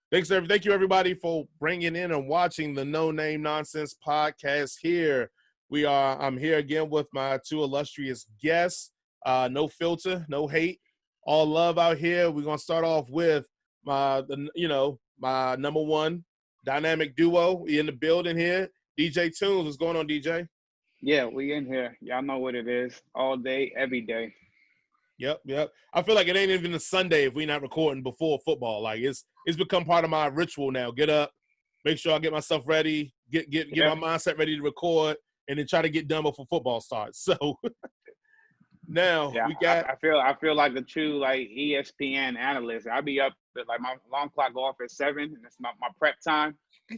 Thank you everybody for bringing in and watching the No Name Nonsense podcast here. I'm here again with my two illustrious guests. No filter, no hate, all love out here. We're going to start off with my number one dynamic duo. We in the building here. DJ Tunes, what's going on, DJ? Yeah, we in here. Y'all know what it is. All day, every day. Yep. I feel like it ain't even a Sunday if we're not recording before football. Like it's become part of my ritual now. Get up, make sure I get myself ready, get my mindset ready to record, and then try to get done before football starts. So now we got. I feel like the true like ESPN analyst. I'll be up at, like my alarm clock go off at 7, and that's my prep time.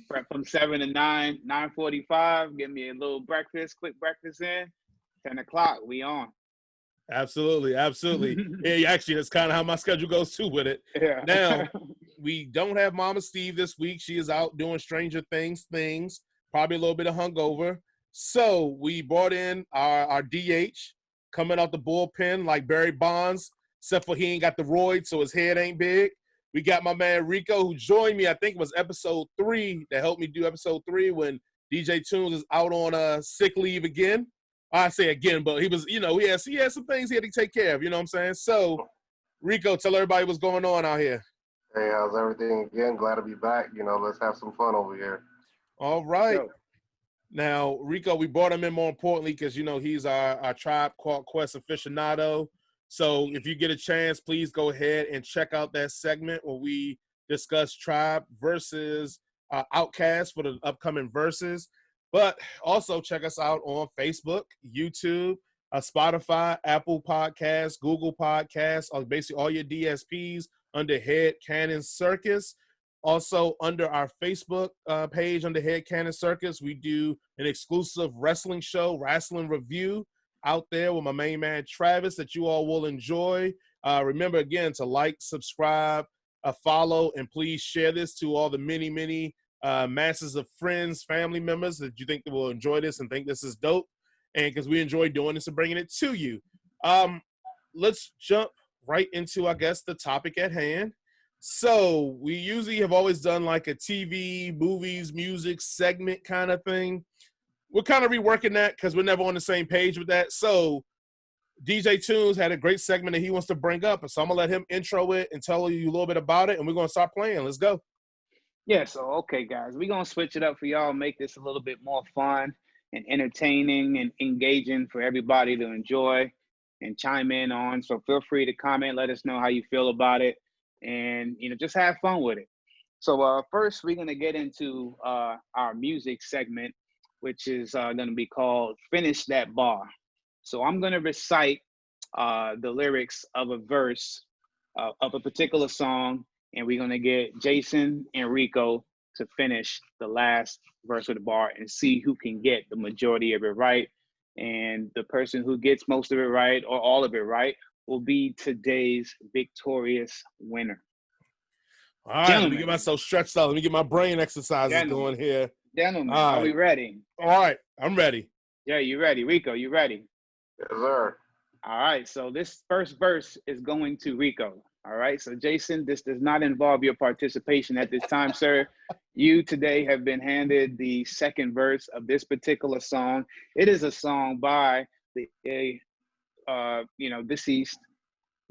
Prep from 7 to 9, 9:45. Give me a little breakfast, quick breakfast in. 10 o'clock, we on. Absolutely. Yeah, actually, that's kind of how my schedule goes too with it. Yeah. Now, we don't have Mama Steve this week. She is out doing Stranger Things, probably a little bit of hungover. So we brought in our DH coming out the bullpen like Barry Bonds, except for he ain't got the roid, so his head ain't big. We got my man Rico, who joined me, I think it was episode 3, that helped me do episode 3 when DJ Tunes is out on sick leave again. I say again, but he was, he had some things he had to take care of, you know what I'm saying? So, Rico, tell everybody what's going on out here. Hey, how's everything again? Glad to be back. Let's have some fun over here. All right. Now, Rico, we brought him in more importantly because, he's our Tribe Called Quest aficionado. So if you get a chance, please go ahead and check out that segment where we discuss Tribe versus Outkast for the upcoming verses. But also check us out on Facebook, YouTube, Spotify, Apple Podcasts, Google Podcasts, basically all your DSPs under Head Cannon Circus. Also under our Facebook page under Head Cannon Circus, we do an exclusive wrestling show, Wrestling Review, out there with my main man Travis that you all will enjoy. Remember, again, to like, subscribe, follow, and please share this to all the many masses of friends, family members that you think that will enjoy this and think this is dope, and because we enjoy doing this and bringing it to you. Let's jump right into, I guess, the topic at hand. So we usually have always done like a TV, movies, music segment kind of thing. We're kind of reworking that because we're never on the same page with that. So DJ Tunes had a great segment that he wants to bring up, so I'm gonna let him intro it and tell you a little bit about it, and we're gonna start playing. Let's go. Yeah, so okay, guys, we're gonna switch it up for y'all, make this a little bit more fun and entertaining and engaging for everybody to enjoy and chime in on. So feel free to comment, let us know how you feel about it, and just have fun with it. So first, we're gonna get into our music segment, which is gonna be called "Finish That Bar." So I'm gonna recite the lyrics of a verse of a particular song, and we're going to get Jason and Rico to finish the last verse of the bar and see who can get the majority of it right. And the person who gets most of it right or all of it right will be today's victorious winner. All right, let me get myself stretched out. Let me get my brain exercises going here. Gentlemen, are we ready? All right, I'm ready. Yeah, you ready? Rico, you ready? Yes, sir. All right, so this first verse is going to Rico. All right, so Jason, this does not involve your participation at this time, sir. You today have been handed the second verse of this particular song. It is a song by the deceased,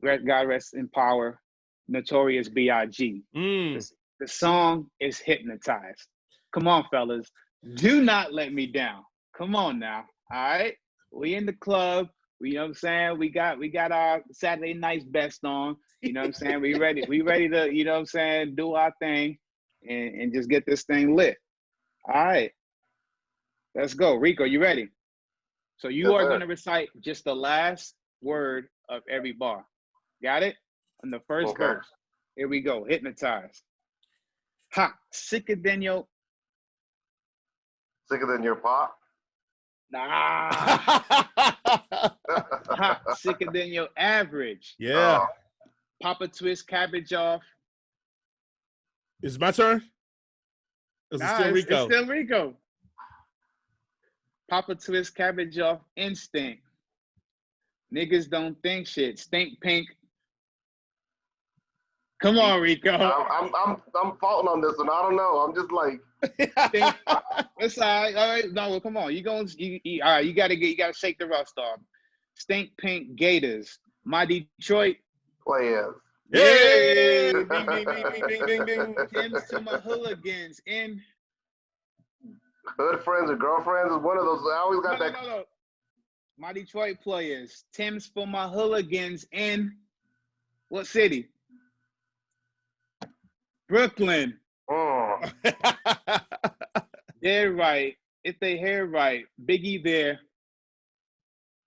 God rest in power, notorious B.I.G. The song is Hypnotized. Come on, fellas, do not let me down. Come on now. All right, we in the club. You know what I'm saying? We got our Saturday night's best on. You know what I'm saying? We ready to, you know what I'm saying, do our thing and just get this thing lit. All right. Let's go. Rico, you ready? So you are going to recite just the last word of every bar. Got it? On the first verse. Here we go. Hypnotized. Ha, sicker than your pot? Nah. Hot, sicker than your average. Yeah. Papa twist cabbage off. Is my turn? Is it still Rico? It's still Rico. Papa twist cabbage off instinct. Niggas don't think shit. Stink pink. Come on, Rico. I'm faulting on this one. I don't know. I'm just like. It's all right. All right. No, come on. All right. You gotta shake the rust off. Stink Pink Gators. My Detroit Players. Hey! Ding, ding, ding, ding, ding, ding, ding. Tim's to my hooligans in Hood friends or girlfriends is one of those. I always got that. No. My Detroit players. Tim's for my hooligans in what city? Brooklyn. They're right. If they hear right, Biggie there.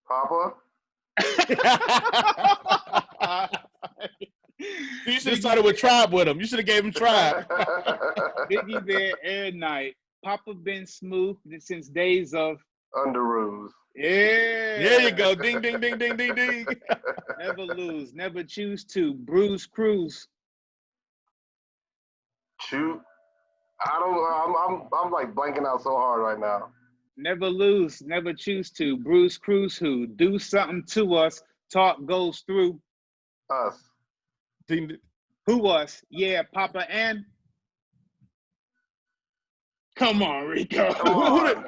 Papa. You should have started with Tribe with him. You should have gave him Tribe. Biggie there, Air Night. Papa been smooth since days of Underoos. Yeah. There you go. Ding, ding, ding, ding, ding, ding. Never lose, never choose to. Bruce Cruz. Shoot. I'm like blanking out so hard right now. Never lose, never choose to. Bruce Cruz who? Do something to us. Talk goes through. Us. Ding, Who us? Yeah, Papa and. Come on, Rico. Come on.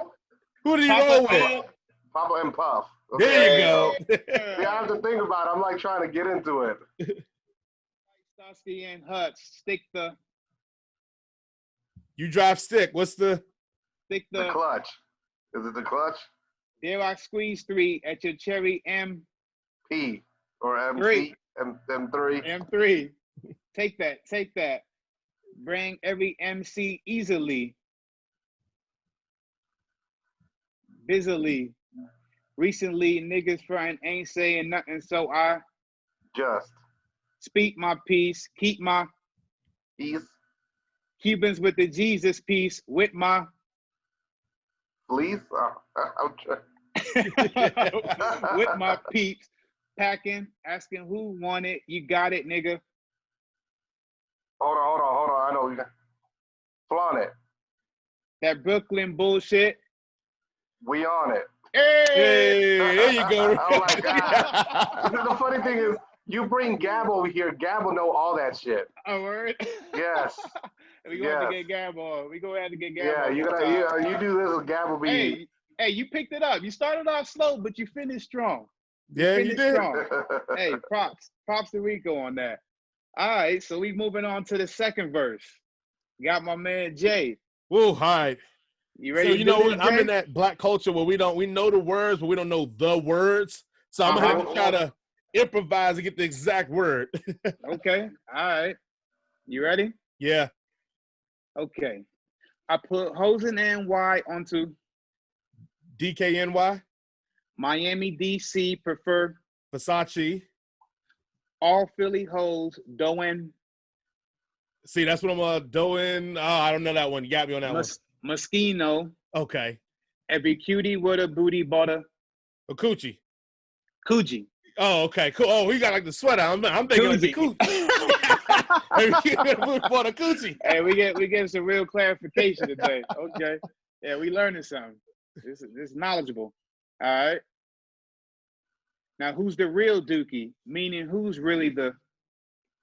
Who did he roll with? Papa and Puff. Okay. There you go. See, I have to think about it. I'm like trying to get into it. Starsky and Hutch. Stick the You drive stick. What's the clutch? Is it the clutch? There I squeeze 3 at your cherry P or MC? 3. M3. M3. Take that. Bring every MC easily. Busily. Recently, niggas frontin' ain't saying nothing, so I Just. speak my piece, keep my Peace. Cubans with the Jesus piece, with my Fleece? I'm trying. with my peeps, packing, asking who want it, you got it, nigga. Hold on. I know we got. Flaunt it. That Brooklyn bullshit. We on it. Hey, there you go. Oh my God. The funny thing is, you bring Gab over here. Gab will know all that shit. A word? Yes. We gonna have to get Gab on. We gonna have to get Gab on. Yeah, you do this, and Gab will be. Hey, you picked it up. You started off slow, but you finished strong. Yeah, you did. Strong. Hey, props to Rico on that. All right, so we moving on to the second verse. Got my man Jay. Whoa, all right. You ready? So you know what? I'm in that black culture where we know the words, but we don't know the words. So I'm gonna have to try to improvise and get the exact word. Okay. All right. You ready? Yeah. Okay. I put Hosen NY onto DKNY. Miami, DC, prefer Versace. all Philly hoes, Doen. See, that's what I'm doing. Oh, I don't know that one. You got me on that one. Moschino. Okay. Every cutie with a booty bought a Coochie. Coochie. Oh, okay, cool. Oh, he got like the sweater. I'm thinking like the coochie. For the coochie. Hey, we get some real clarification today. Okay. Yeah, we learning something. This is knowledgeable. All right. Now, who's the real Dookie? Meaning, who's really the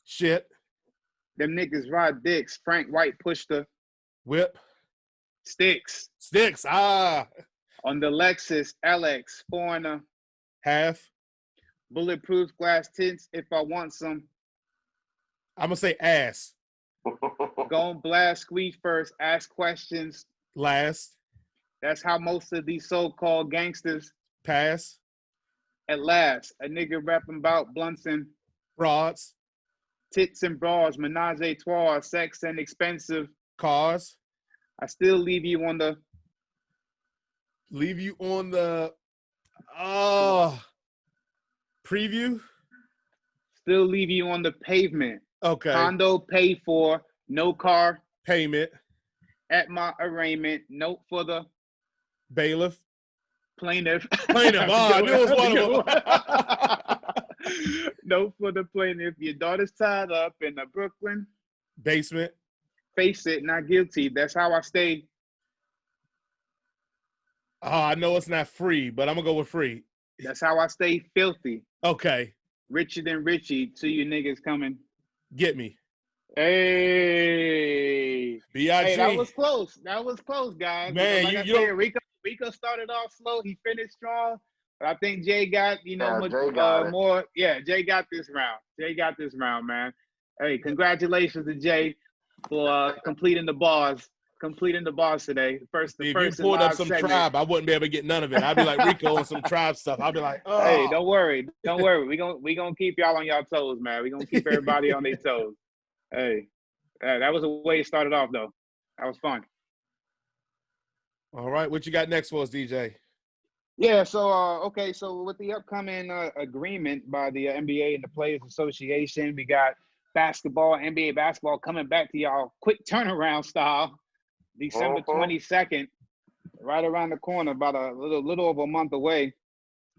shit? Them niggas ride dicks. Frank White pushed the whip. Sticks. Ah. On the Lexus LX, foreigner. Half. Bulletproof glass tints if I want some. I'm going to say ass. Go and blast, squeeze first, ask questions. Last. That's how most of these so-called gangsters pass. At last, a nigga rapping about blunts and broads. Tits and bras, menage a trois, sex and expensive cars. I still leave you on the preview. Still leave you on the pavement. Okay. Condo paid for, no car payment. At my arraignment, note for the bailiff. Plaintiff. Plaintiff. I knew it was one of them. Note for the plaintiff. Your daughter's tied up in the Brooklyn basement. Face it, not guilty. That's how I stay. Oh, I know it's not free, but I'm gonna go with free. That's how I stay filthy. Okay. Richer than Richie, to you niggas coming. Get me. Hey. B.I.G. Hey, that was close. That was close, guys. Man, Like I you said, don't. Rico started off slow. He finished strong. But I think Jay got, Yeah, much Jay got it. more. Yeah, Jay got this round. Jay got this round, man. Hey, congratulations to Jay for completing the bars. Completing the bars today. The If you first and pulled up live some segment. tribe, I wouldn't be able to get none of it. I'd be like Rico on some tribe stuff. I'd be like, Hey, oh. don't worry. Don't worry. We gonna keep y'all on y'all toes, man. We gonna keep everybody on their toes. Hey, that was a way to start it off, though. That was fun. All right, what you got next for us, DJ? Yeah, so okay, so with the upcoming agreement by the NBA and the Players Association, we got NBA basketball coming back to y'all quick turnaround style, December 22nd, right around the corner, about a little over a month away.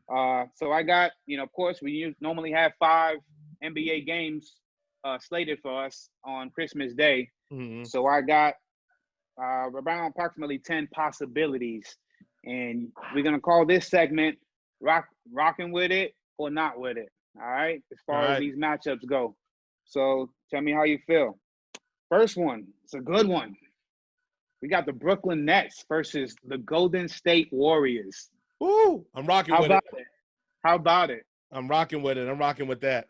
So I got, of course, we normally have 5 NBA games slated for us on Christmas Day. Mm-hmm. So I got around approximately 10 possibilities. And we're going to call this segment Rocking With It or Not With It, all right, as far as these matchups go. So tell me how you feel. First one, it's a good one. We got the Brooklyn Nets versus the Golden State Warriors. Ooh, I'm rocking with it. How about it? I'm rocking with it. I'm rocking with that.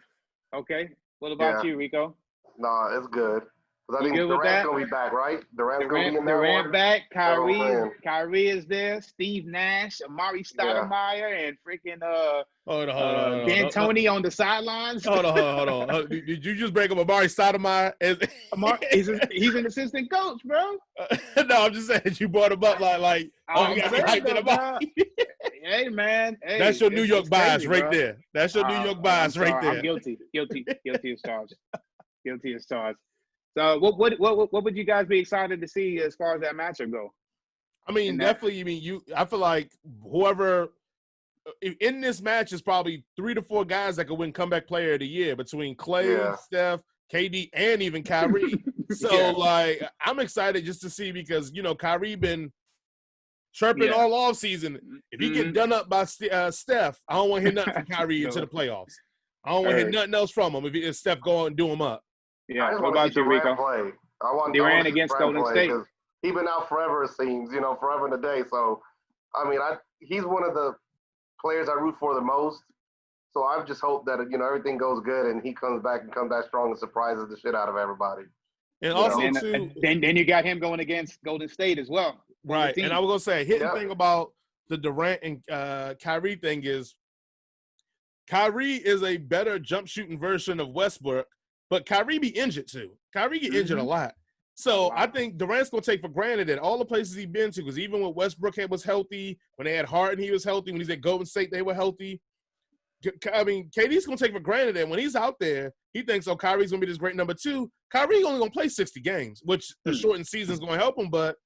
Okay. What about you, Rico? No, it's good. Because I think Durant's going to be back, right? Durant's going to be in that Durant one. back. Kyrie is there. Steve Nash, Amari Stoudemire, and freaking D'Antoni on the sidelines. Hold on. Did you just break up Amari Stoudemire? He's an assistant coach, bro. No, I'm just saying you brought him up like we got to be hyped about. Hey, man. Hey, that's your New York bias right there. That's your New York bias right there. I'm guilty as charged. Guilty as charged. So what would you guys be excited to see as far as that matchup go? I mean, definitely. I feel like whoever in this match is probably 3 to 4 guys that could win Comeback Player of the Year between Clay, Steph, KD, and even Kyrie. So like, I'm excited just to see because Kyrie been chirping all off season. If he get done up by Steph, I don't want to hear nothing from Kyrie into the playoffs. I don't want to hear nothing else from him if Steph go and do him up. Yeah, what about you, Rico? Play. I want Durant against Golden State. He's been out forever, it seems, forever and a day. So, I mean, he's one of the players I root for the most. So I just hope that, everything goes good and he comes back strong and surprises the shit out of everybody. And also, then you got him going against Golden State as well. Right. And I was going to say, hidden thing about the Durant and Kyrie thing is Kyrie is a better jump shooting version of Westbrook. But Kyrie be injured too. Kyrie get injured a lot. So I think Durant's going to take for granted that all the places he's been to, because even when Westbrook was healthy, when they had Harden, he was healthy. When he's at Golden State, they were healthy. I mean, KD's going to take for granted that when he's out there, he thinks, Kyrie's going to be this great number 2. Kyrie only going to play 60 games, which the shortened season is going to help him. But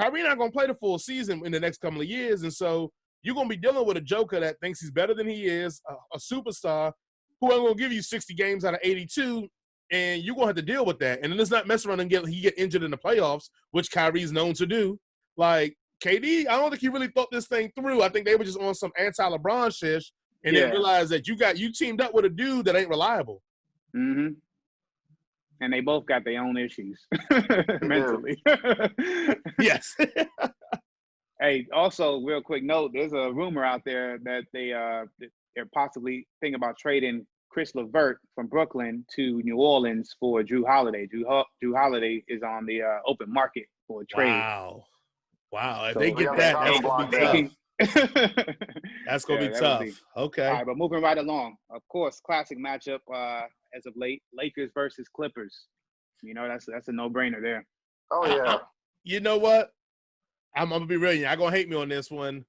Kyrie not going to play the full season in the next couple of years. And so you're going to be dealing with a joker that thinks he's better than he is, a superstar, who ain't going to give you 60 games out of 82. And you're going to have to deal with that. And then let's not mess around and get injured in the playoffs, which Kyrie's known to do. Like, KD, I don't think he really thought this thing through. I think they were just on some anti-LeBron shit and then realized that you teamed up with a dude that ain't reliable. Mm-hmm. And they both got their own issues mentally. Yes. Hey, also, real quick note, there's a rumor out there that they're possibly thinking about trading Chris LeVert from Brooklyn to New Orleans for Drew Holiday. Drew Holiday is on the open market for a trade. Wow. If So they get that, that's going to be tough. That's going to be tough. Okay. All right, but moving right along. Of course, classic matchup as of late, Lakers versus Clippers. That's a no-brainer there. Oh, yeah. You know what? I'm going to be real. Y'all going to hate me on this one.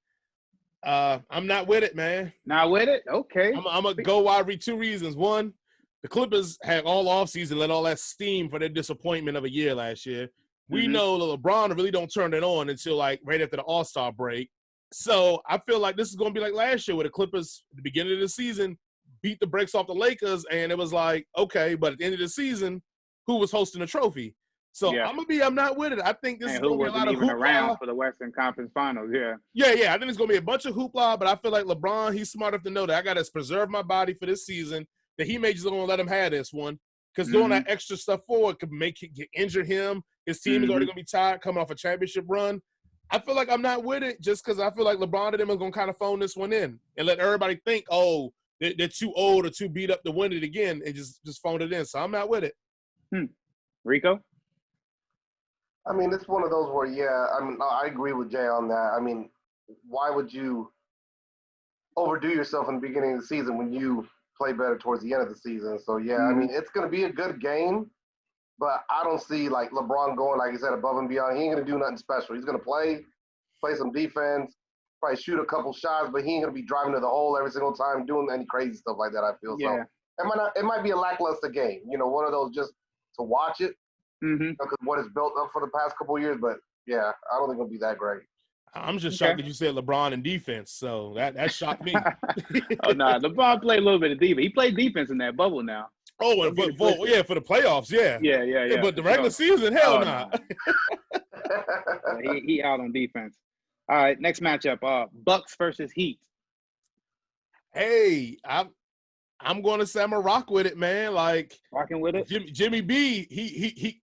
I'm not with it, man. Not with it? Okay. I'm going to go wide for 2 reasons. One, the Clippers had all offseason let all that steam for their disappointment of a year last year. We know LeBron really don't turn it on until like right after the All-Star break. So I feel like this is going to be like last year where the Clippers at the beginning of the season beat the brakes off the Lakers and it was like, okay, but at the end of the season, who was hosting the trophy? So I'm not with it. I think this is going to be a lot of hoopla. Around for the Western Conference Finals, Yeah. I think it's going to be a bunch of hoopla, but I feel like LeBron, he's smart enough to know that I got to preserve my body for this season, that he may just going to let him have this one. because doing that extra stuff forward could injure him. His team is already going to be tired coming off a championship run. I feel like I'm not with it just because I feel like LeBron and them are going to kind of phone this one in and let everybody think, oh, they're too old or too beat up to win it again and just phone it in. So I'm not with it. Rico? I mean, it's one of those where, I agree with Jay on that. I mean, why would you overdo yourself in the beginning of the season when you play better towards the end of the season? So, I mean, it's going to be a good game, but I don't see, like, LeBron going, like you said, above and beyond. He ain't going to do nothing special. He's going to play some defense, probably shoot a couple shots, but he ain't going to be driving to the hole every single time, doing any crazy stuff like that, I feel. Yeah. So it might be a lackluster game, one of those just to watch it, because what is built up for the past couple of years, but, I don't think it'll be that great. I'm just shocked that you said LeBron in defense, so that shocked me. LeBron played a little bit of defense. He played defense in that bubble now. Oh, and for the playoffs, yeah. Yeah. But the regular season, hell no. He out on defense. All right, next matchup, Bucks versus Heat. Hey, I'm going to say I'm a rock with it, man. Like rocking with it. Jimmy B,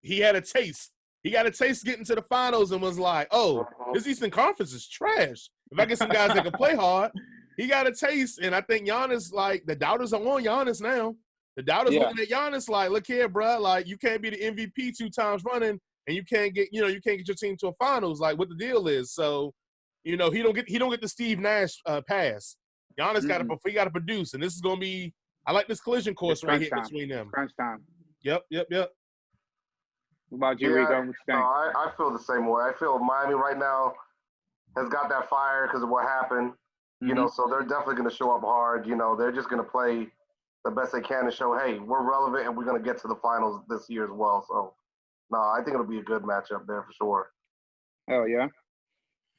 he had a taste. He got a taste getting to the finals and was like, oh, this Eastern Conference is trash. If I get some guys that can play hard, he got a taste. And I think Giannis, like, the doubters are on Giannis now. The doubters looking at Giannis like, look here, bro. Like, you can't be the MVP 2 times running and you can't get your team to a finals. Like, what the deal is. So, he don't get the Steve Nash pass. Giannis got to produce. And this is going to be, I like this collision course right here between them. Crunch time. Yep. What about you, Rico? What you think? I feel the same way. I feel Miami right now has got that fire because of what happened. So they're definitely going to show up hard. They're just going to play the best they can to show, hey, we're relevant and we're going to get to the finals this year as well. So, I think it'll be a good matchup there for sure. Oh, yeah.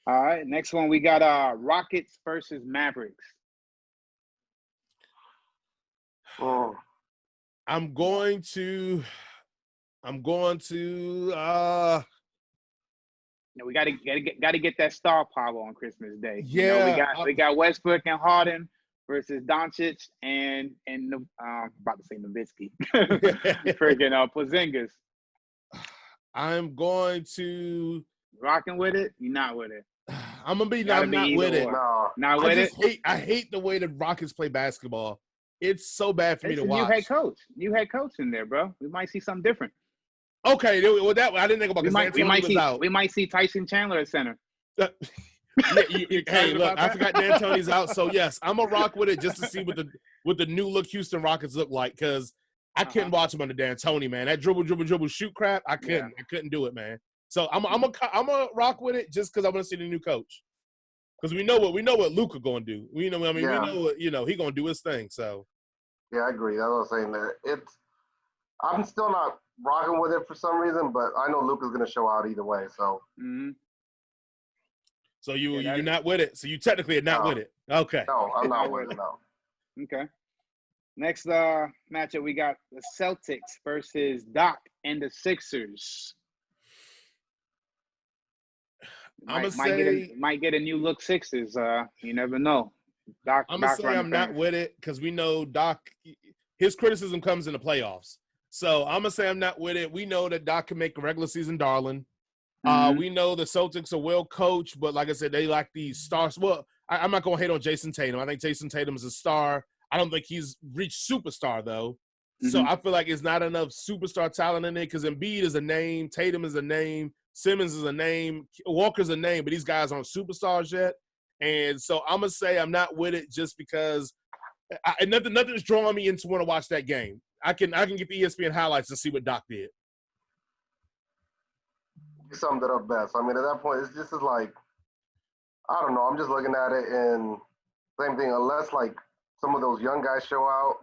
All right, next one we got Rockets versus Mavericks. I'm going to we got to get that star power on Christmas Day. Yeah, we got Westbrook and Harden versus Doncic and about to say Nowitzki, freaking Porzingis. I'm going to rocking with it. You're not with it. I'm gonna be not with it. Not with it. I hate the way the Rockets play basketball. It's so bad for me to watch. New head coach in there, bro. We might see something different. Okay, well, that I didn't think about. We might see Tyson Chandler at center. Hey, look, I forgot D'Antoni's out, so yes, I'm gonna rock with it just to see what the new look Houston Rockets look like, because I couldn't watch him under D'Antoni, man. That dribble shoot crap, I couldn't do it, man. So I'm a rock with it just because I want to see the new coach, because we know what Luka gonna do. We know what he gonna do his thing. So I agree. That's what I was saying. There, I'm still not rocking with it for some reason, but I know Luka's gonna show out either way. So. So you're not with it. So you technically are not with it. Okay. No, I'm not with it. No. Okay. Next matchup, we got the Celtics versus Doc and the Sixers. Might get a new look Sixers. You never know. I'm gonna say I'm not with it because we know Doc. His criticism comes in the playoffs. So I'm gonna say I'm not with it. We know that Doc can make a regular season darling. We know the Celtics are well coached, but like I said, they lack these stars. Well, I'm not gonna hate on Jason Tatum. I think Jason Tatum is a star. I don't think he's reached superstar though. So I feel like it's not enough superstar talent in there, because Embiid is a name, Tatum is a name, Simmons is a name, Walker's a name, but these guys aren't superstars yet. And so I'm gonna say I'm not with it just because nothing's drawing me into want to watch that game. I can get the ESPN highlights and see what Doc did. You summed it up best. I mean, at that point, it's just like, I don't know. I'm just looking at it, and same thing. Unless like some of those young guys show out,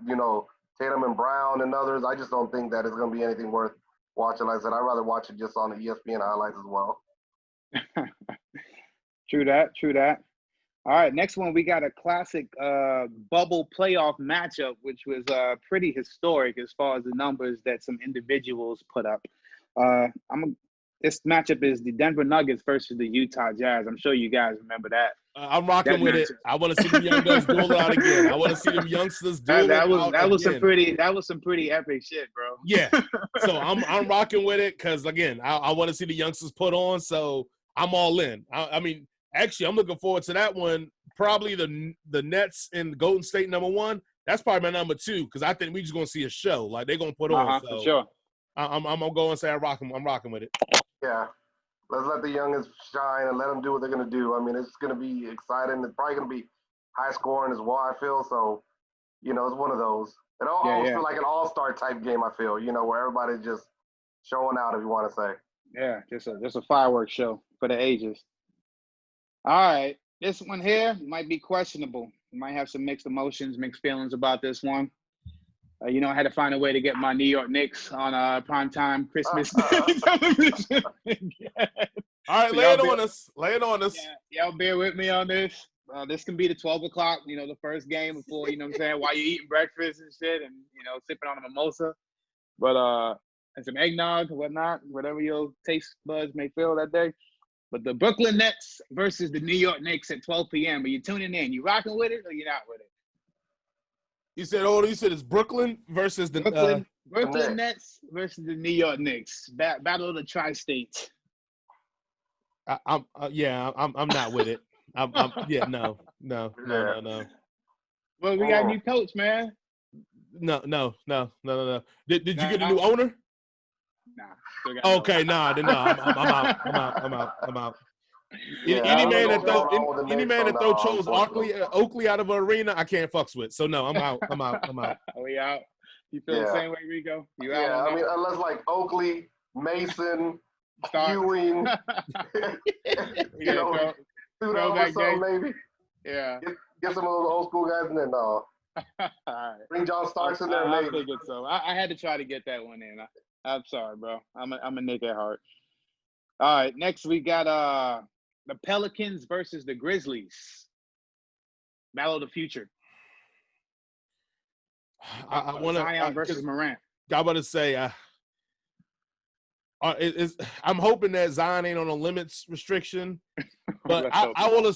Tatum and Brown and others, I just don't think that it's going to be anything worth watching. Like I said, I'd rather watch it just on the ESPN highlights as well. True that. All right, next one, we got a classic bubble playoff matchup, which was pretty historic as far as the numbers that some individuals put up. I'm This matchup is the Denver Nuggets versus the Utah Jazz. I'm sure you guys remember that. I'm rocking That with it. matchup. I want to see them young guns duel it out again. I want to see them youngsters duel That it was out that was again. some pretty epic shit, bro. Yeah. So I'm rocking with it because again, I want to see the youngsters put on. So I'm all in. I mean, actually, I'm looking forward to that one. Probably the Nets and Golden State #1. That's probably my number 2 because I think we just gonna see a show. Like they're gonna put on. So For sure. I'm gonna go and say I'm rocking with it. Yeah. Let's let the youngins shine and let them do what they're going to do. I mean, it's going to be exciting. It's probably going to be high scoring as well, I feel. So, you know, it's one of those. It almost feels like an all-star type game, I feel, you know, where everybody's just showing out, if you want to say. Yeah, just a fireworks show for the ages. All right. This one here might be questionable. You might have some mixed emotions, mixed feelings about this one. You know, I had to find a way to get my New York Knicks on primetime Christmas television. All right, So lay it on us. Lay it on us. Yeah, y'all bear with me on this. This can be the 12 o'clock, you know, the first game before, you know what I'm saying, while you're eating breakfast and shit and, you know, sipping on a mimosa. But, and some eggnog and whatnot, whatever your taste buds may feel that day. But the Brooklyn Nets versus the New York Knicks at 12 p.m. Are you tuning in? You rocking with it or you not with it? You said it's Brooklyn versus the Brooklyn Nets versus the New York Knicks. Battle of the Tri-States. I'm not with it. No. Well, we got a new coach, man. No. Did you get a new owner? Nah. Okay, no. I'm out. Yeah, any man that throw Charles Oakley out of an arena, I can't fucks with. So no, I'm out. We out. You feel the same way, Rico? You out? Yeah, I mean, unless like Oakley, Mason, Ewing, you know, throwback something maybe. Yeah. Get some of those old school guys in there. No. Right. Bring John Starks in there, maybe. I figured so. I had to try to get that one in. I'm sorry, bro. I'm a Nick at heart. All right, next we got the Pelicans versus the Grizzlies. Battle of the future. I want to Zion versus Morant. I about to say, I'm hoping that Zion ain't on a limits restriction, but I will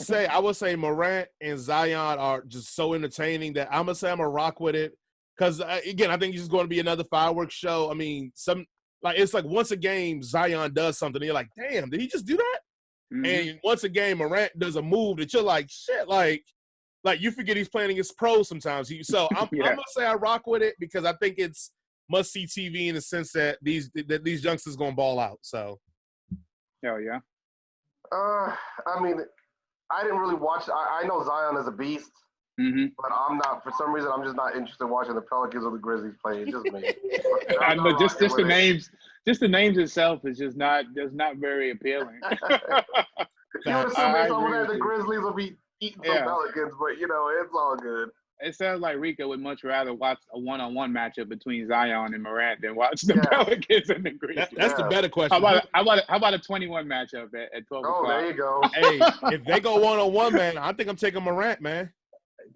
say Morant and Zion are just so entertaining that I'm gonna rock with it because again I think it's just going to be another fireworks show. I mean, it's like once a game Zion does something, and you're like, damn, did he just do that? Mm-hmm. And once a game Morant does a move that you're like, shit, like you forget he's playing against pros sometimes. So I'm gonna say I rock with it because I think it's must-see TV in the sense that these youngsters gonna ball out. So, hell yeah. I mean, I didn't really watch. I know Zion is a beast, but I'm not. For some reason, I'm just not interested in watching the Pelicans or the Grizzlies play. It's just me. I know, just the names. Just the names itself is just not very appealing. You would assume someone at the Grizzlies will be eating some Pelicans, but you know it's all good. It sounds like Rico would much rather watch a one-on-one matchup between Zion and Morant than watch the Pelicans and the Grizzlies. That's the better question. How about a 21 matchup at 12 o'clock? Oh, there you go. Hey, if they go one-on-one, man, I think I'm taking Morant, man.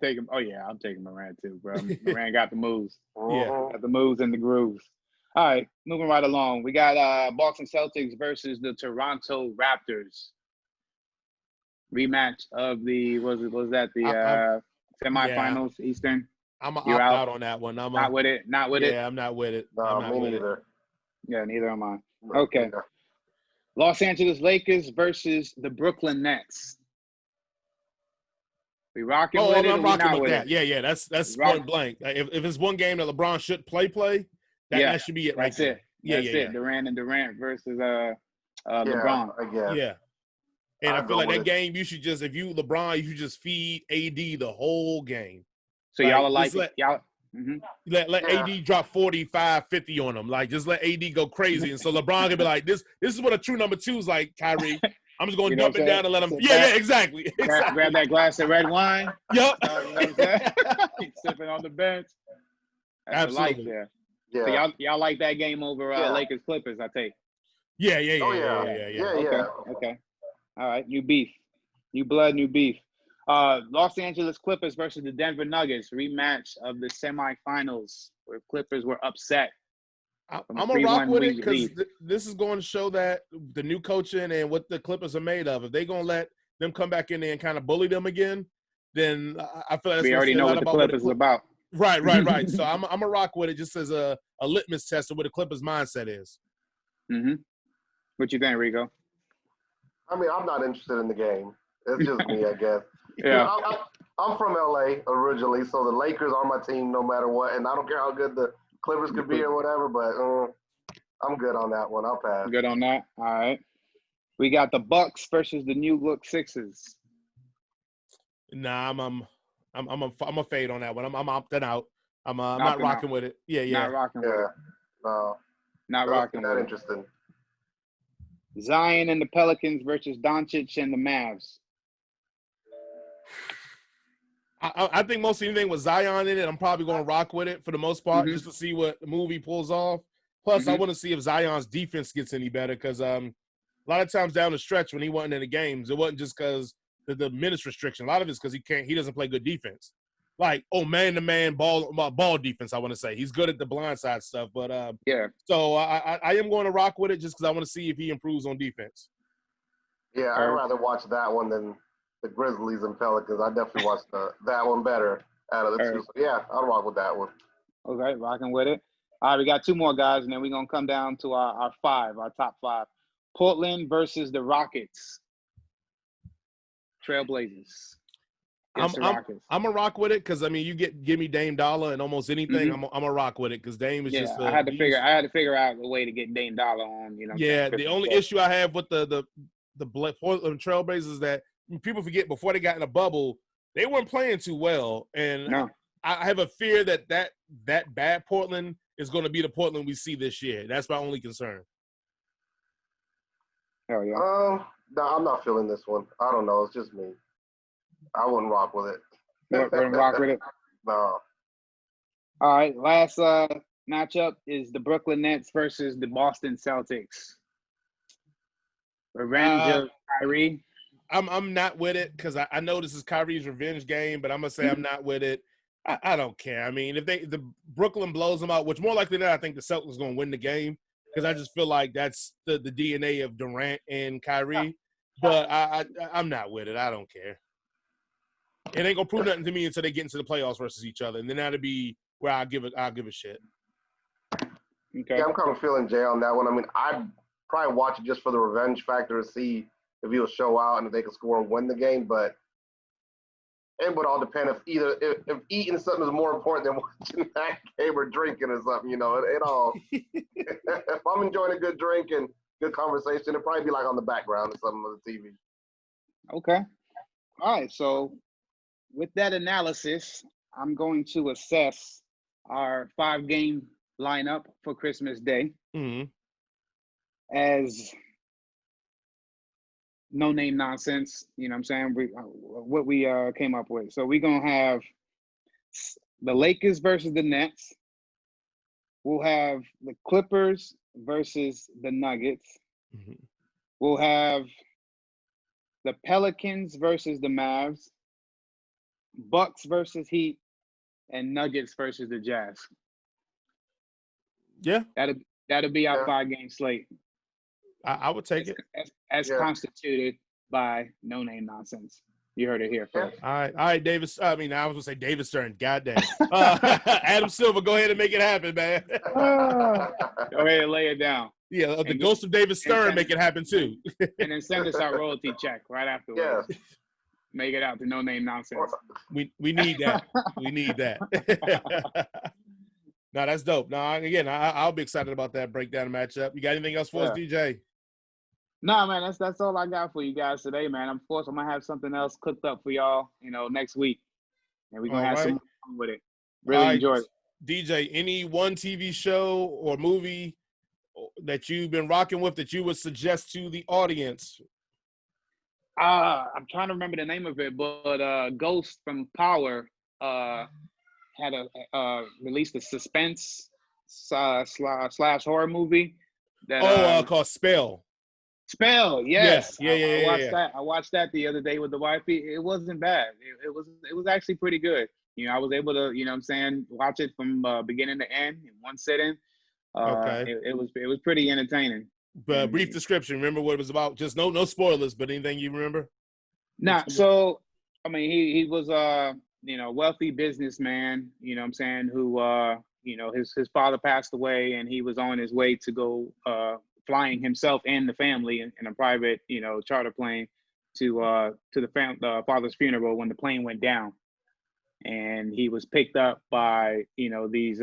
I'm taking Morant too, bro. Morant got the moves. Yeah. Got the moves and the grooves. All right, moving right along. We got Boston Celtics versus the Toronto Raptors. Rematch of the semifinals Eastern. I'm out on that one. Not with it. Yeah, I'm not with it. No, me neither. Yeah, neither am I. Okay. Los Angeles Lakers versus the Brooklyn Nets. We rocking with it? I'm rocking with that. Yeah. That's point blank. If it's one game that LeBron should play, that should be it right there. That's it. Durant versus LeBron. I guess. Yeah. And I feel like that game, you should just, if you LeBron, you should just feed AD the whole game. So y'all are like let AD drop 45, 50 on them. Like, just let AD go crazy. And so LeBron can be like, this is what a true number 2 is like, Kyrie. I'm just going to dump it down and let him. Exactly. Grab that glass of red wine. Yep. You know what I'm saying? Keep sipping on the bench. That's absolutely. there. So y'all like that game over Lakers Clippers, I take. Yeah. Okay. All right, new beef. New blood, new beef. Los Angeles Clippers versus the Denver Nuggets, rematch of the semifinals where Clippers were upset I'm gonna rock with it because this is going to show that the new coaching and what the Clippers are made of. If they're gonna let them come back in there and kind of bully them again, then I feel like that's we gonna already say a know lot what the about Clippers is about. Right. So I'm gonna rock with it just as a litmus test of what the Clippers mindset is. Mm-hmm. What you think, Rico? I mean, I'm not interested in the game. It's just me, I guess. Yeah. I'm from LA originally, so the Lakers are my team no matter what, and I don't care how good the Clippers could be or whatever, but I'm good on that one. I'll pass. Good on that. All right. We got the Bucks versus the new look Sixers. Nah, I'm a fade on that one. I'm opting out. I'm not rocking with it. Yeah. Not rocking with it. No. Not rocking with that it. interesting. Zion and the Pelicans versus Doncic and the Mavs. I think most anything with Zion in it, I'm probably going to rock with it for the most part, just to see what the movie pulls off. Plus, I want to see if Zion's defense gets any better because a lot of times down the stretch when he wasn't in the games, it wasn't just because the minutes restriction. A lot of it's because he doesn't play good defense. Like, man-to-man ball defense, I want to say. He's good at the blindside stuff. But, yeah. So I am going to rock with it just because I want to see if he improves on defense. Yeah, I'd rather watch that one than the Grizzlies and Pelicans. I definitely watched that one better out of the two. So yeah, I'll rock with that one. Okay, rocking with it. All right, we got two more guys, and then we're going to come down to our top five. Portland versus the Rockets. Trailblazers. I'm a rock with it because I mean you give me Dame Dollar and almost anything I'm a rock with it because Dame is just. I had to figure out a way to get Dame Dollar on. You know. Yeah, the only issue I have with the Portland Trailblazers is that people forget before they got in the bubble they weren't playing too well, and I have a fear that bad Portland is going to be the Portland we see this year. That's my only concern. Hell yeah. No, I'm not feeling this one. I don't know. It's just me. I wouldn't rock with it. Wouldn't rock with it? No. All right. Last matchup is the Brooklyn Nets versus the Boston Celtics. Revenge of Kyrie. I'm not with it because I know this is Kyrie's revenge game, but I'm gonna say I'm not with it. I don't care. I mean, if the Brooklyn blows them out, which more likely than not, I think the Celtics gonna win the game because I just feel like that's the DNA of Durant and Kyrie. But I'm not with it. I don't care. It ain't gonna prove nothing to me until they get into the playoffs versus each other, and then that'll be where I'll give a shit. Okay. Yeah, I'm kind of feeling Jay on that one. I mean, I'd probably watch it just for the revenge factor to see if he'll show out and if they can score and win the game. But it would all depend if eating something is more important than watching that game or drinking or something. You know, it all. If I'm enjoying a good drink and good conversation, it'd probably be like on the background or something on the TV. Okay. All right. So with that analysis, I'm going to assess our 5-game lineup for Christmas Day as no name nonsense. You know what I'm saying? What we came up with. So we're going to have the Lakers versus the Nets. We'll have the Clippers versus the Nuggets. We'll have the Pelicans versus the Mavs. Bucks versus Heat, and Nuggets versus the Jazz. Yeah. That'll be our 5-game slate. I would take it. As constituted by no name nonsense. You heard it here first. All right, Davis. I mean, I was gonna say David Stern. Goddamn. Adam Silver, go ahead and make it happen, man. Go ahead and lay it down. Yeah, the ghost of David Stern make it happen too. And then send us our royalty check right afterwards. Yeah. Make it out to no name nonsense. We need that. We need that. No, that's dope. No, again, I'll be excited about that breakdown matchup. You got anything else for us, DJ? No, man, that's all I got for you guys today, man. I'm gonna have something else cooked up for y'all, next week, and we're gonna have some fun with it. Really enjoy it. DJ, any one TV show or movie that you've been rocking with that you would suggest to the audience? I'm trying to remember the name of it, but Ghost from Power had released a suspense slash horror movie that called Spell. Spell, yes. Yeah. I watched that the other day with the wife. It wasn't bad. It was actually pretty good. I was able to, watch it from beginning to end in one sitting. Okay. It was pretty entertaining. But brief description. Remember what it was about? Just no spoilers, but anything you remember? Nah, so I mean, he was wealthy businessman, you know what I'm saying, who his father passed away and he was on his way to go flying himself and the family in a private, charter plane to the father's funeral when the plane went down. And he was picked up by, these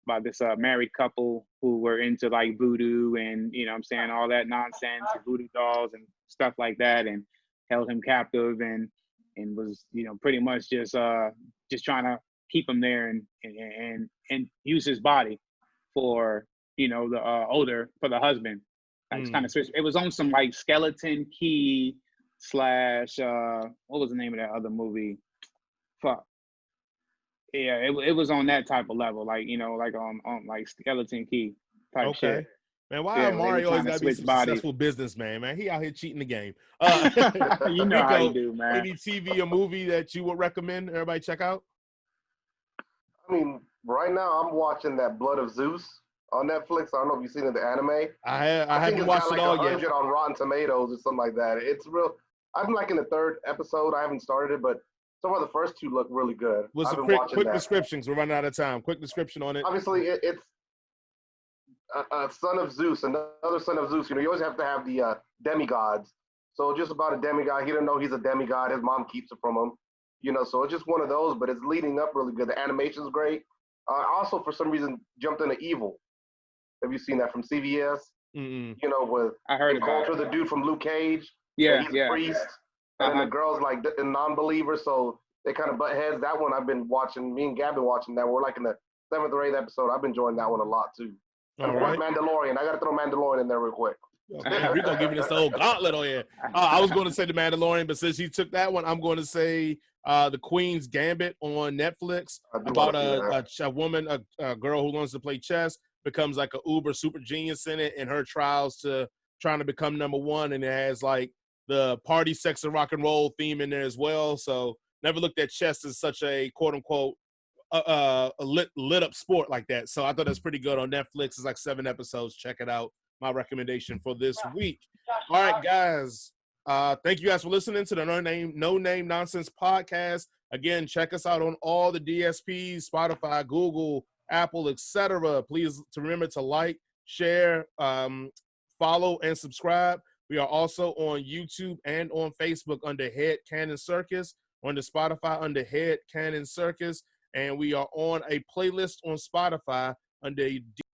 by this married couple who were into like voodoo and, what I'm saying, all that nonsense, and voodoo dolls and stuff like that, and held him captive and was, pretty much just trying to keep him there and use his body for, for the husband. It's kind of switched. It was on some like Skeleton Key / what was the name of that other movie? Fuck. Yeah, it was on that type of level, like like on like Skeleton Key type shit. Man, why Mario always gotta be a successful businessman, man? He out here cheating the game. You know Rico, how you do, man. Any TV or movie that you would recommend everybody check out? I mean, right now I'm watching that Blood of Zeus on Netflix. I don't know if you've seen it, the anime. I haven't watched it all yet. On Rotten Tomatoes or something like that. It's real. I'm like in the third episode. I haven't started it, but so far the first two look really good. What's a quick description? We're running out of time. Quick description on it. Obviously, it's a son of Zeus, another son of Zeus. You always have to have the demigods. So just about a demigod. He didn't know he's a demigod. His mom keeps it from him. So it's just one of those, but it's leading up really good. The animation's great. Also, for some reason, jumped into Evil. Have you seen that from CBS? With I heard about the dude from Luke Cage. Yeah, he's a priest. And the girl's like a non-believer, so they kind of butt heads. That one I've been watching. Me and Gab been watching that. We're like in the 7th or 8th episode. I've been enjoying that one a lot too. And of course, Mandalorian. I got to throw Mandalorian in there real quick. We're going to give us the whole gauntlet on here. I was going to say the Mandalorian, but since you took that one, I'm going to say The Queen's Gambit on Netflix about a woman, a girl who learns to play chess, becomes like a uber super genius in it, and her trials to trying to become number one, and it has like the party, sex, and rock and roll theme in there as well. So never looked at chess as such a quote-unquote a lit up sport like that. So I thought that's pretty good on Netflix. It's like 7 episodes. Check it out. My recommendation for this week. All right, guys. Thank you guys for listening to the No Name Nonsense podcast. Again, check us out on all the DSPs, Spotify, Google, Apple, etc. Please remember to like, share, follow, and subscribe. We are also on YouTube and on Facebook under Head Canon Circus, on the Spotify under Head Canon Circus, and we are on a playlist on Spotify under